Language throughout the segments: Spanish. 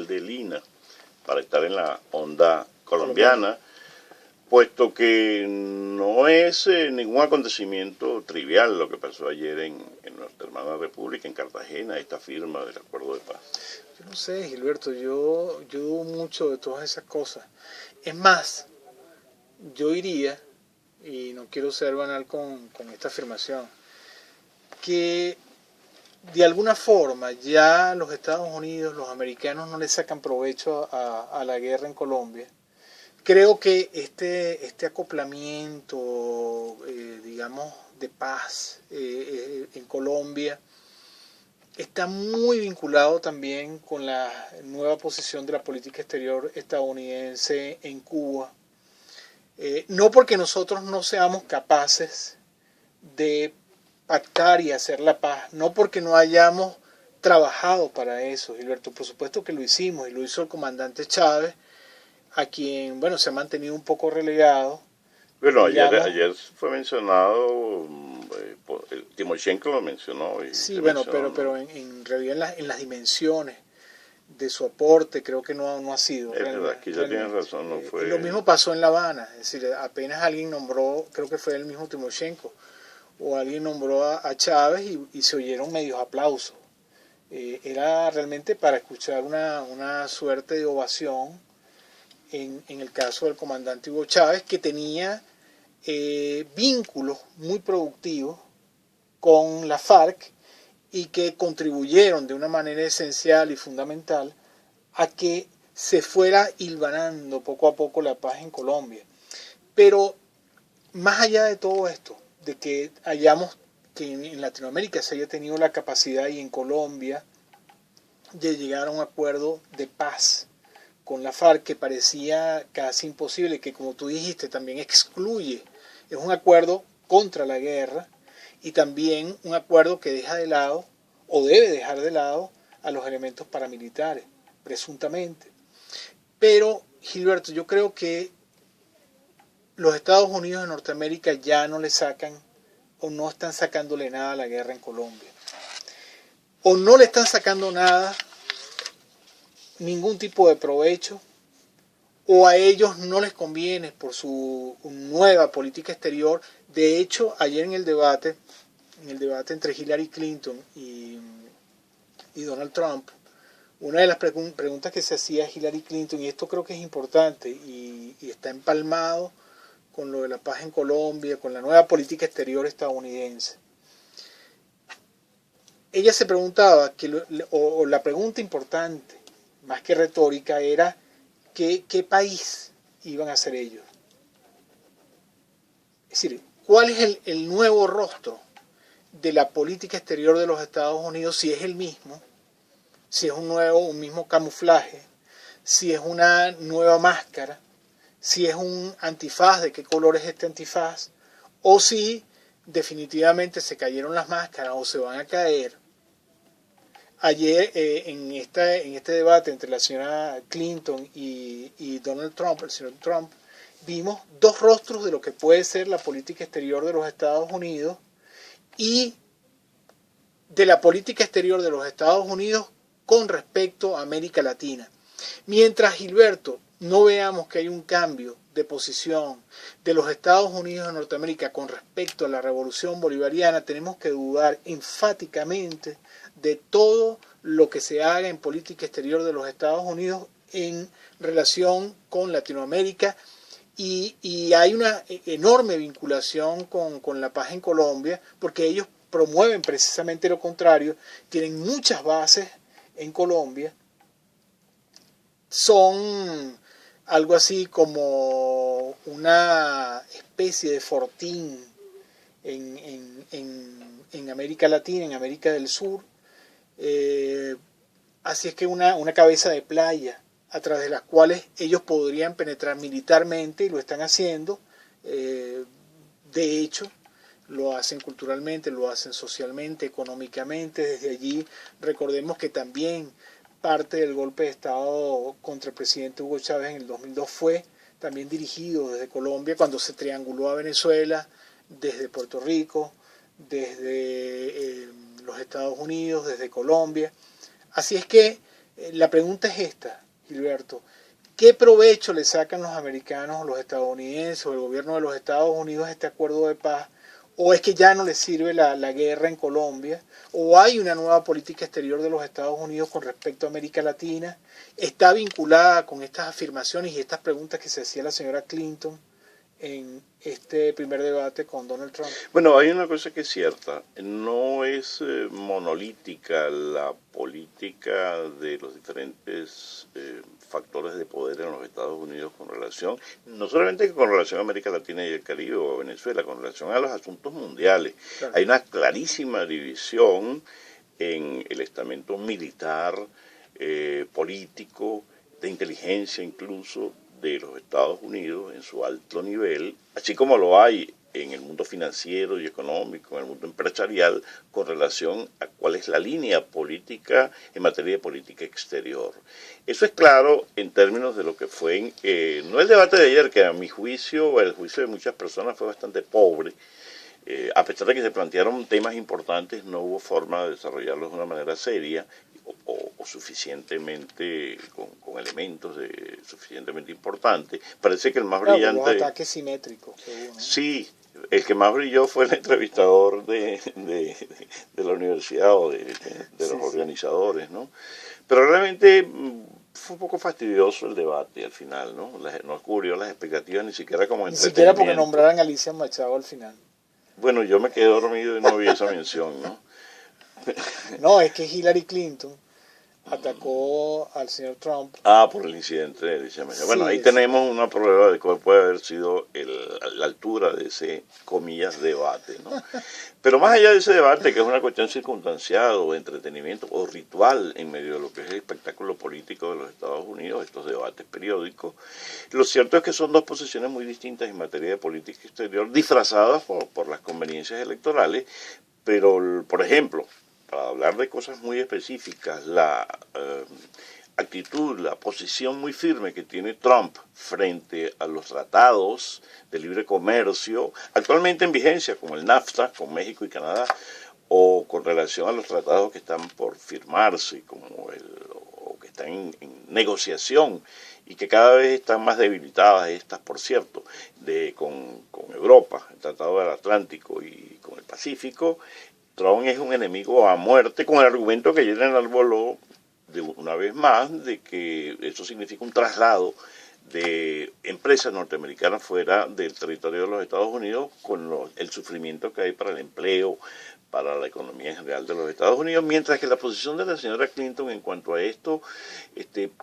de Lina para estar en la onda colombiana, puesto que no es ningún acontecimiento trivial lo que pasó ayer en nuestra hermana República, en Cartagena, esta firma del acuerdo de paz. Yo no sé, Gilberto, yo dudo mucho de todas esas cosas. Es más, yo diría, y no quiero ser banal con esta afirmación, que de alguna forma ya los Estados Unidos, los americanos no le sacan provecho a la guerra en Colombia. Creo que este acoplamiento, digamos, de paz en Colombia está muy vinculado también con la nueva posición de la política exterior estadounidense en Cuba. No porque nosotros no seamos capaces de pactar y hacer la paz, no porque no hayamos trabajado para eso, Gilberto, por supuesto que lo hicimos y lo hizo el comandante Chávez, a quien, bueno, se ha mantenido un poco relegado. Bueno, ayer fue mencionado, Timoshenko lo mencionó. Sí, bueno, pero en realidad en las dimensiones de su aporte creo que no ha sido. Es verdad, que ya tienes razón, no fue... Lo mismo pasó en La Habana, es decir, apenas alguien nombró, creo que fue el mismo Timoshenko, o alguien nombró a Chávez y se oyeron medios aplausos. Era realmente para escuchar una suerte de ovación en el caso del comandante Hugo Chávez, que tenía vínculos muy productivos con la FARC y que contribuyeron de una manera esencial y fundamental a que se fuera hilvanando poco a poco la paz en Colombia. Pero más allá de todo esto, de que en Latinoamérica se haya tenido la capacidad y en Colombia de llegar a un acuerdo de paz con la FARC que parecía casi imposible, que como tú dijiste también excluye, es un acuerdo contra la guerra y también un acuerdo que deja de lado o debe dejar de lado a los elementos paramilitares, presuntamente. Pero, Gilberto, yo creo que los Estados Unidos de Norteamérica ya no le sacan o no están sacándole nada a la guerra en Colombia. O no le están sacando nada, ningún tipo de provecho, o a ellos no les conviene por su nueva política exterior. De hecho, ayer en el debate entre Hillary Clinton y Donald Trump, una de las preguntas que se hacía a Hillary Clinton, y esto creo que es importante y está empalmado con lo de la paz en Colombia, con la nueva política exterior estadounidense. Ella se preguntaba, o la pregunta importante, más que retórica, era ¿qué país iban a ser ellos? Es decir, ¿cuál es el nuevo rostro de la política exterior de los Estados Unidos? Si es el mismo, si es un mismo camuflaje, si es una nueva máscara, si es un antifaz, de qué color es este antifaz, o si definitivamente se cayeron las máscaras o se van a caer. Ayer en este debate entre la señora Clinton y Donald Trump, el señor Trump, vimos dos rostros de lo que puede ser la política exterior de los Estados Unidos y de la política exterior de los Estados Unidos con respecto a América Latina. Mientras, Gilberto, no veamos que hay un cambio de posición de los Estados Unidos de Norteamérica con respecto a la revolución bolivariana, tenemos que dudar enfáticamente de todo lo que se haga en política exterior de los Estados Unidos en relación con Latinoamérica, y hay una enorme vinculación con la paz en Colombia, porque ellos promueven precisamente lo contrario, tienen muchas bases en Colombia, son algo así como una especie de fortín en América Latina, en América del Sur. Así es que una cabeza de playa a través de las cuales ellos podrían penetrar militarmente, y lo están haciendo. De hecho, lo hacen culturalmente, lo hacen socialmente, económicamente. Desde allí, recordemos que también parte del golpe de Estado contra el presidente Hugo Chávez en el 2002 fue también dirigido desde Colombia, cuando se trianguló a Venezuela, desde Puerto Rico, desde los Estados Unidos, desde Colombia. Así es que La pregunta es esta, Gilberto. ¿Qué provecho le sacan los americanos, los estadounidenses o el gobierno de los Estados Unidos a este acuerdo de paz? ¿O es que ya no les sirve la guerra en Colombia? ¿O hay una nueva política exterior de los Estados Unidos con respecto a América Latina? ¿Está vinculada con estas afirmaciones y estas preguntas que se hacía la señora Clinton en este primer debate con Donald Trump? Bueno, hay una cosa que es cierta, no es monolítica la política de los diferentes factores de poder en los Estados Unidos con relación, no solamente con relación a América Latina y el Caribe o a Venezuela, con relación a los asuntos mundiales. Claro. Hay una clarísima división en el estamento militar, político, de inteligencia incluso, de los Estados Unidos en su alto nivel, así como lo hay en el mundo financiero y económico, en el mundo empresarial, con relación a cuál es la línea política en materia de política exterior. Eso es claro en términos de lo que fue, no el debate de ayer, que a mi juicio, el juicio de muchas personas fue bastante pobre. A pesar de que se plantearon temas importantes, no hubo forma de desarrollarlos de una manera seria o suficientemente con elementos suficientemente importantes. Parece que el más brillante... Los ataques simétricos. ¿No? Sí, el que más brilló fue el entrevistador de la universidad o de los organizadores, ¿no? Pero realmente fue un poco fastidioso el debate al final, ¿no? No cubrió las expectativas ni siquiera como entretenimiento. Ni siquiera porque nombraran a Alicia Machado al final. Bueno, yo me quedé dormido y no vi esa mención, ¿no? No, es que Hillary Clinton atacó al señor Trump. Por el incidente de Alicia Machado. Bueno, ahí tenemos una prueba de cuál puede haber sido la altura de ese, comillas, debate, ¿no? Pero más allá de ese debate, que es una cuestión circunstancial o de entretenimiento o ritual en medio de lo que es el espectáculo político de los Estados Unidos, estos debates periódicos, lo cierto es que son dos posiciones muy distintas en materia de política exterior, disfrazadas por las conveniencias electorales, pero, por ejemplo, para hablar de cosas muy específicas, la actitud, la posición muy firme que tiene Trump frente a los tratados de libre comercio, actualmente en vigencia, como el NAFTA, con México y Canadá, o con relación a los tratados que están por firmarse, o que están en negociación, y que cada vez están más debilitadas estas, por cierto, con Europa, el Tratado del Atlántico y con el Pacífico. Trump es un enemigo a muerte, con el argumento que ayer enarboló una vez más de que eso significa un traslado de empresas norteamericanas fuera del territorio de los Estados Unidos, con el sufrimiento que hay para el empleo, para la economía en general de los Estados Unidos, mientras que la posición de la señora Clinton en cuanto a esto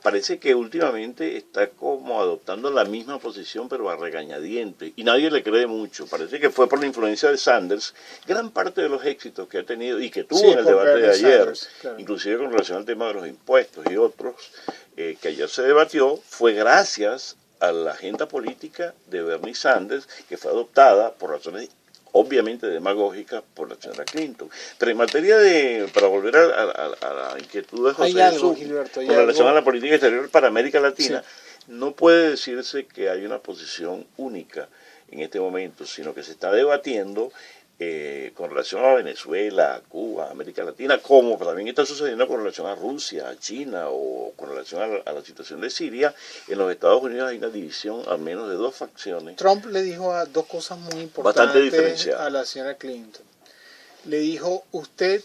parece que últimamente está como adoptando la misma posición pero a regañadientes, y nadie le cree mucho. Parece que fue por la influencia de Sanders gran parte de los éxitos que ha tenido y que tuvo en el debate de ayer, Sanders, claro, inclusive con relación al tema de los impuestos y otros, que ayer se debatió, fue gracias a la agenda política de Bernie Sanders, que fue adoptada por razones obviamente demagógica por la señora Clinton. Pero en materia para volver a la inquietud de José Jesús, con relación a la política exterior para América Latina, sí, no puede decirse que hay una posición única en este momento, sino que se está debatiendo con relación a Venezuela, a Cuba, a América Latina, como también está sucediendo con relación a Rusia, a China o con relación a la situación de Siria. En los Estados Unidos hay una división al menos de dos facciones. Trump le dijo dos cosas muy importantes a la señora Clinton. Le dijo, usted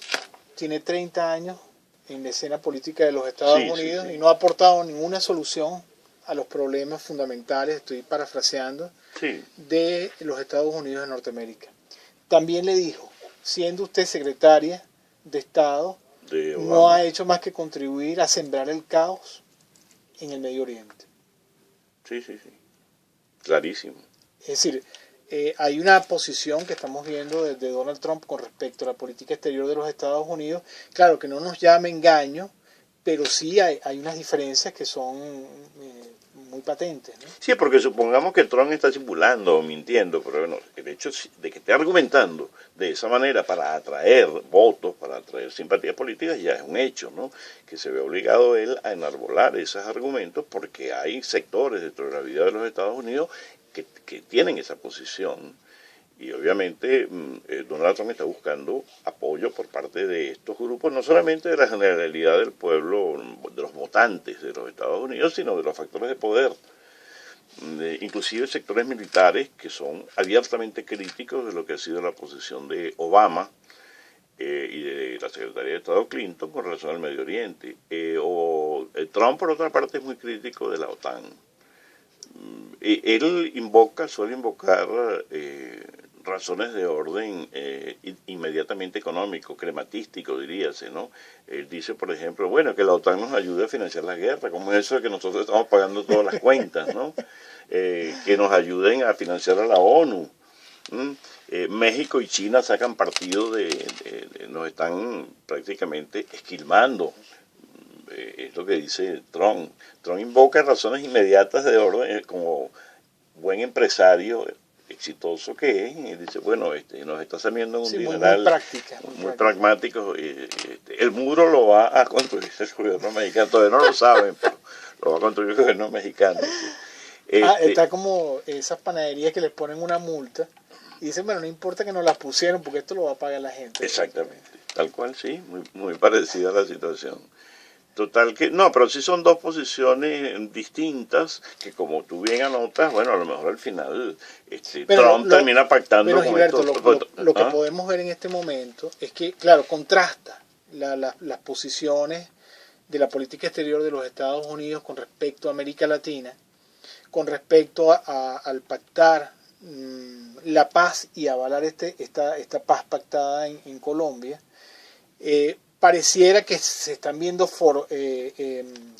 tiene 30 años en la escena política de los Estados Unidos y no ha aportado ninguna solución a los problemas fundamentales, estoy parafraseando, de los Estados Unidos de Norteamérica. También le dijo, siendo usted secretaria de Estado, no ha hecho más que contribuir a sembrar el caos en el Medio Oriente. Sí. Clarísimo. Es decir, hay una posición que estamos viendo desde Donald Trump con respecto a la política exterior de los Estados Unidos. Claro que no nos llame engaño, pero sí hay unas diferencias que son muy patentes, ¿no? Sí, porque supongamos que Trump está simulando o mintiendo, pero bueno, el hecho de que esté argumentando de esa manera para atraer votos, para atraer simpatías políticas, ya es un hecho, ¿no? Que se ve obligado él a enarbolar esos argumentos porque hay sectores dentro de la vida de los Estados Unidos que tienen esa posición Y obviamente Donald Trump está buscando apoyo por parte de estos grupos, no solamente de la generalidad del pueblo, de los votantes de los Estados Unidos, sino de los factores de poder, inclusive sectores militares que son abiertamente críticos de lo que ha sido la posición de Obama y de la Secretaría de Estado Clinton con relación al Medio Oriente. Trump, por otra parte, es muy crítico de la OTAN. Él suele invocar razones de orden inmediatamente económico, crematístico, diríase, ¿no? Él dice, por ejemplo, bueno, que la OTAN nos ayude a financiar la guerra, como es eso de que nosotros estamos pagando todas las cuentas, ¿no? Que nos ayuden a financiar a la ONU. México y China sacan partido nos están prácticamente esquilmando. Es lo que dice Trump. Trump invoca razones inmediatas de orden, como buen empresario exitoso que es, y dice, bueno, nos está saliendo un dineral muy pragmático. El muro lo va a construir el gobierno mexicano, todavía no lo saben, pero lo va a construir el gobierno mexicano. ¿Sí? Está como esas panaderías que les ponen una multa y dicen, bueno, no importa que nos la pusieron porque esto lo va a pagar la gente. Exactamente, tal cual, sí, muy parecida a la situación. Total que, no, pero sí son dos posiciones distintas que, como tú bien anotas, bueno, a lo mejor al final Trump termina pactando con Gilberto, lo que podemos ver en este momento es que, claro, contrasta las posiciones de la política exterior de los Estados Unidos con respecto a América Latina, con respecto al pactar la paz y avalar esta paz pactada en Colombia. Pareciera que se están viendo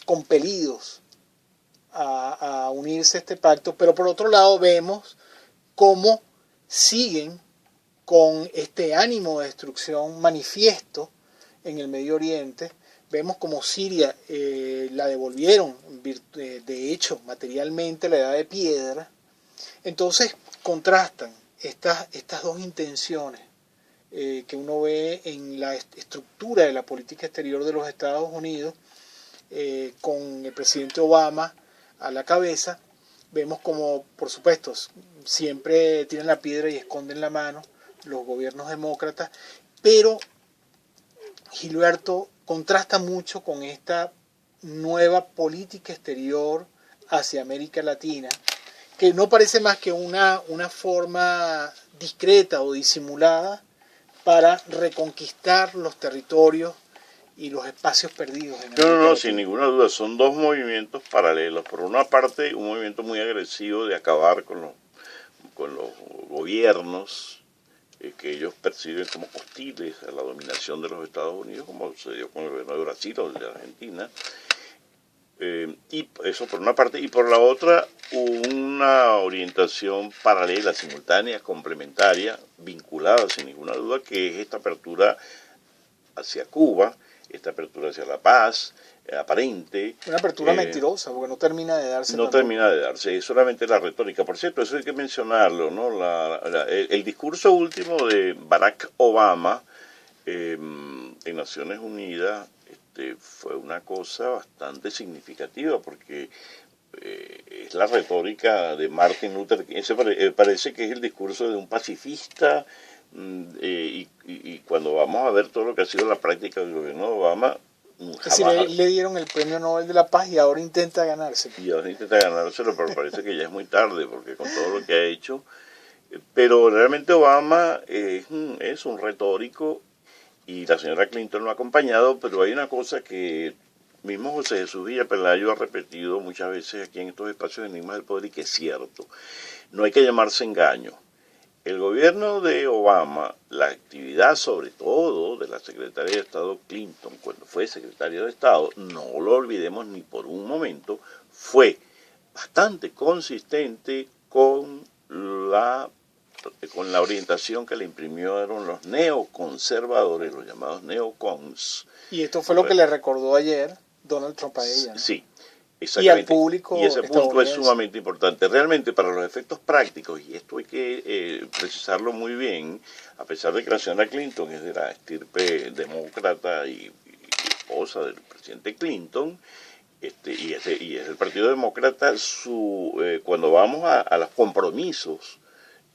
compelidos a unirse a este pacto, pero por otro lado vemos cómo siguen con este ánimo de destrucción manifiesto en el Medio Oriente. Vemos como Siria la devolvieron, de hecho, materialmente, la edad de piedra. Entonces contrastan estas dos intenciones que uno ve en la estructura de la política exterior de los Estados Unidos, con el presidente Obama a la cabeza. Vemos como, por supuesto, siempre tienen la piedra y esconden la mano los gobiernos demócratas, pero Gilberto contrasta mucho con esta nueva política exterior hacia América Latina, que no parece más que una forma discreta o disimulada para reconquistar los territorios y los espacios perdidos. No, sin ninguna duda, son dos movimientos paralelos. Por una parte, un movimiento muy agresivo de acabar con los gobiernos que ellos perciben como hostiles a la dominación de los Estados Unidos, como sucedió con el gobierno de Brasil o de Argentina. Y eso por una parte, y por la otra una orientación paralela, simultánea, complementaria, vinculada sin ninguna duda, que es esta apertura hacia Cuba, esta apertura hacia la paz aparente. Una apertura mentirosa, porque no termina de darse. No termina de darse, es solamente la retórica. Por cierto, eso hay que mencionarlo, ¿no? El discurso último de Barack Obama en Naciones Unidas fue una cosa bastante significativa, porque es la retórica de Martin Luther King. Parece que es el discurso de un pacifista, y cuando vamos a ver todo lo que ha sido la práctica del gobierno de Obama, es decir, le dieron el premio Nobel de la Paz y ahora intenta ganárselo. Pero parece que ya es muy tarde, porque con todo lo que ha hecho. Pero realmente Obama es un retórico, y la señora Clinton lo ha acompañado, pero hay una cosa que mismo José Jesús Villa-Pelayo ha repetido muchas veces aquí en estos espacios de Enigmas del Poder, y que es cierto. No hay que llamarse engaño. El gobierno de Obama, la actividad sobre todo de la secretaria de Estado Clinton, cuando fue secretaria de Estado, no lo olvidemos ni por un momento, fue bastante consistente con la orientación que le imprimieron los neoconservadores, los llamados neocons. Y esto fue lo que le recordó ayer Donald Trump a ella, ¿no? Sí, exactamente. Y al público. Y ese punto es sumamente importante. Realmente, para los efectos prácticos, y esto hay que precisarlo muy bien, a pesar de que la señora Clinton es de la estirpe demócrata y esposa del presidente Clinton, y es el Partido Demócrata, cuando vamos a los compromisos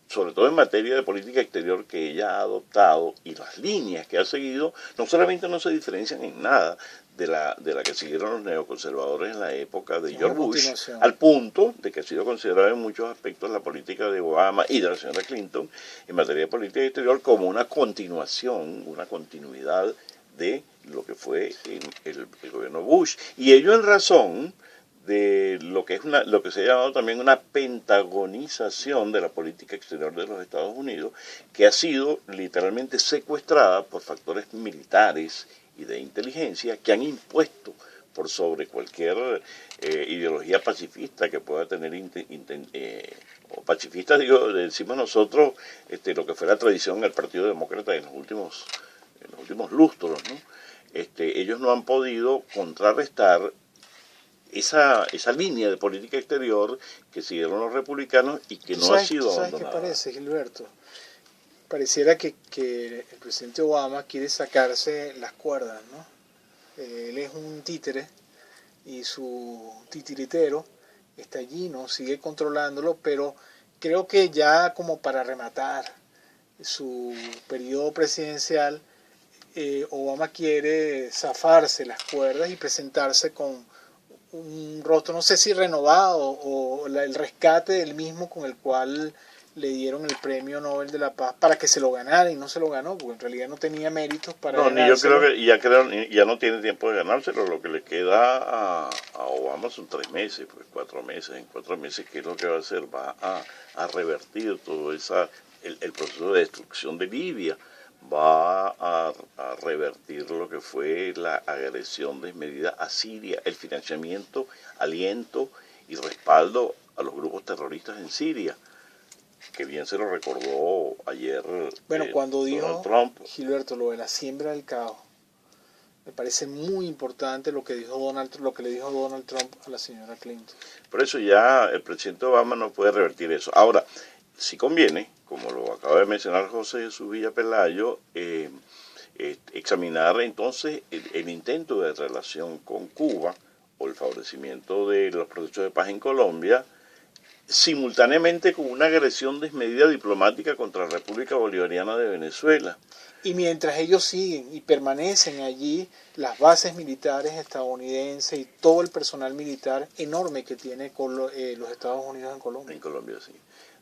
sobre todo en materia de política exterior que ella ha adoptado y las líneas que ha seguido, no solamente no se diferencian en nada de la que siguieron los neoconservadores en la época de George Bush, al punto de que ha sido considerada en muchos aspectos la política de Obama y de la señora Clinton en materia de política exterior como una continuación, una continuidad de lo que fue el gobierno Bush. Y ello en razón de lo que se ha llamado también una pentagonización de la política exterior de los Estados Unidos, que ha sido literalmente secuestrada por factores militares y de inteligencia que han impuesto por sobre cualquier ideología pacifista que pueda tener, o pacifista, decimos nosotros, lo que fue la tradición del Partido Demócrata en los últimos lustros, ¿no? Ellos no han podido contrarrestar esa línea de política exterior que siguieron los republicanos y que no ha sido abandonada. ¿Sabes qué parece, Gilberto? Pareciera que el presidente Obama quiere sacarse las cuerdas, ¿no? Él es un títere y su titiritero está allí, ¿no? Sigue controlándolo, pero creo que ya como para rematar su periodo presidencial, Obama quiere zafarse las cuerdas y presentarse con un rostro, no sé si renovado o el rescate del mismo con el cual le dieron el premio Nobel de la Paz para que se lo ganara, y no se lo ganó porque en realidad no tenía méritos para ganárselo. Yo creo que ya no tiene tiempo de ganárselo. Lo que le queda a Obama son 3 meses, pues 4 meses. En 4 meses, ¿qué es lo que va a hacer? Va a revertir todo el proceso de destrucción de Libia, va a revertir lo que fue la agresión desmedida a Siria, el financiamiento, aliento y respaldo a los grupos terroristas en Siria, que bien se lo recordó ayer cuando dijo Donald Trump. Gilberto, lo de la siembra del caos, me parece muy importante lo que le dijo Donald Trump a la señora Clinton. Por eso ya el presidente Obama no puede revertir eso. Ahora, sí conviene, como lo acaba de mencionar José Jesús Villa Pelayo, examinar entonces el intento de relación con Cuba o el favorecimiento de los procesos de paz en Colombia, simultáneamente con una agresión desmedida diplomática contra la República Bolivariana de Venezuela. Y mientras ellos siguen y permanecen allí, las bases militares estadounidenses y todo el personal militar enorme que tiene los Estados Unidos en Colombia. En Colombia, sí.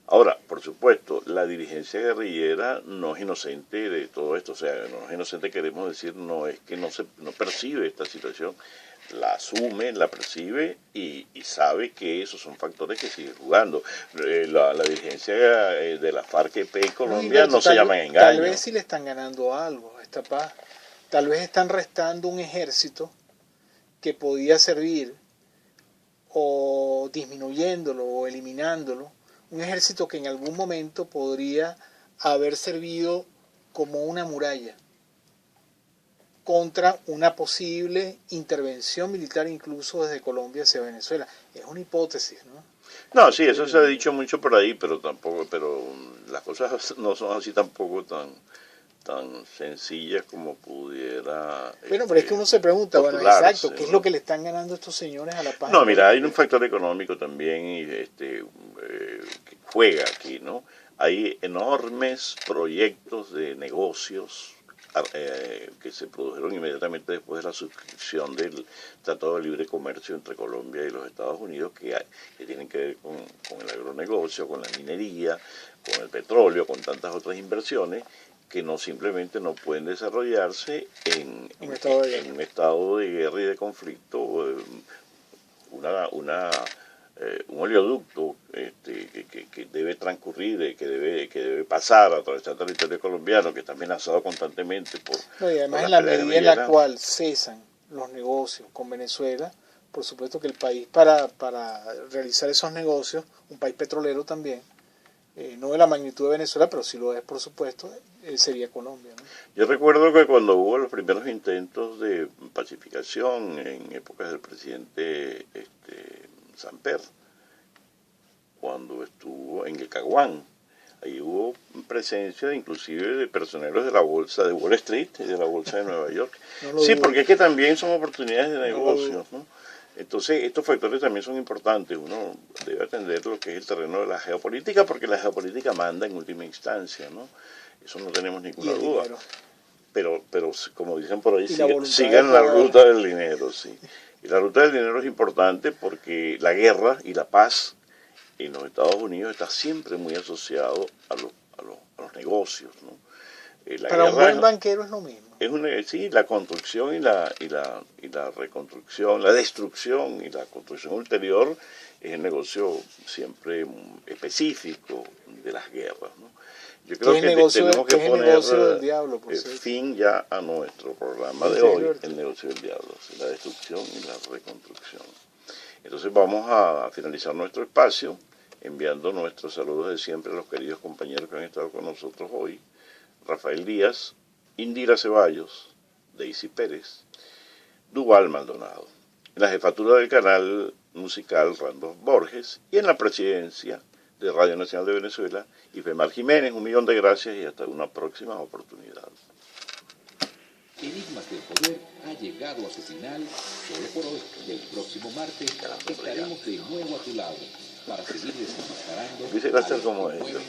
Ahora, por supuesto, la dirigencia guerrillera no es inocente de todo esto, o sea, no es inocente, queremos decir, no es que no percibe esta situación, la asume, la percibe y sabe que esos son factores que siguen jugando. La dirigencia de la FARC-EP Colombia no se llama engaño. Tal vez sí le están ganando algo a esta paz, tal vez están restando un ejército que podía servir, o disminuyéndolo o eliminándolo, un ejército que en algún momento podría haber servido como una muralla contra una posible intervención militar incluso desde Colombia hacia Venezuela. Es una hipótesis, ¿no? No, sí, eso se ha dicho mucho por ahí, pero las cosas no son así tampoco tan sencillas como pudiera. Bueno, pero es que uno se pregunta, bueno, exacto, ¿qué es lo que le están ganando estos señores a la paz? No, mira, hay un factor económico también y que juega aquí, ¿no? Hay enormes proyectos de negocios que se produjeron inmediatamente después de la suscripción del Tratado de Libre Comercio entre Colombia y los Estados Unidos, que tienen que ver con el agronegocio, con la minería, con el petróleo, con tantas otras inversiones que no simplemente no pueden desarrollarse en un estado de guerra y de conflicto. Un oleoducto que debe transcurrir, que debe pasar a través del territorio colombiano, que está amenazado constantemente por... No, y además en la medida en la cual cesan los negocios con Venezuela, por supuesto que el país para realizar esos negocios, un país petrolero también, no de la magnitud de Venezuela, pero sí lo es, por supuesto, sería Colombia, ¿no? Yo recuerdo que cuando hubo los primeros intentos de pacificación en épocas del presidente Samper, cuando estuvo en el Caguán, ahí hubo presencia inclusive de personeros de la bolsa de Wall Street y de la bolsa de Nueva York. Sí, porque es que también son oportunidades de negocios, ¿no? Entonces, estos factores también son importantes. Uno debe atender lo que es el terreno de la geopolítica, porque la geopolítica manda en última instancia, ¿no? Eso no tenemos ninguna duda. Pero, como dicen por ahí, sigan la ruta del dinero, sí. Y la ruta del dinero es importante porque la guerra y la paz en los Estados Unidos está siempre muy asociado a los negocios, ¿no? Para un buen banquero es lo mismo. Sí, la construcción y la reconstrucción, la destrucción y la construcción ulterior es el negocio siempre específico de las guerras, ¿no? Yo creo que tenemos que poner fin ya a nuestro programa de hoy, el negocio del diablo, la destrucción y la reconstrucción. Entonces vamos a finalizar nuestro espacio enviando nuestros saludos de siempre a los queridos compañeros que han estado con nosotros hoy: Rafael Díaz, Indira Ceballos, Daisy Pérez, Duval Maldonado. En la jefatura del canal musical, Randolph Borges, y en la presidencia de Radio Nacional de Venezuela, Ifemar Jiménez. 1.000.000 de gracias y hasta una próxima oportunidad. Enigmas del Poder ha llegado a su final. Solo por hoy, el próximo martes estaremos de nuevo a tu lado para seguir desenmascarando. Dice gracias como esto.